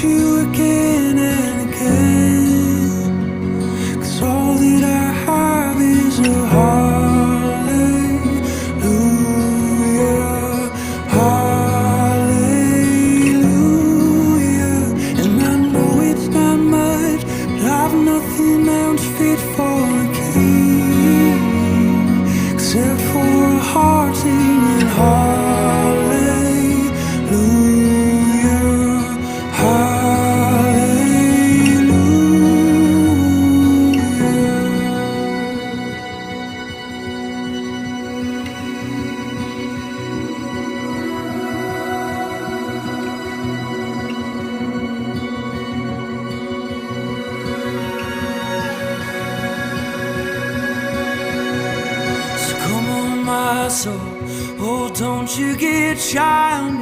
you again and again, 'cause all that I have is a hallelujah, hallelujah. And I know it's not much, but I've nothing else fit for a king except for a heart singing hallelujah, hallelujah. So come on, my soul, oh, don't you get shy on me.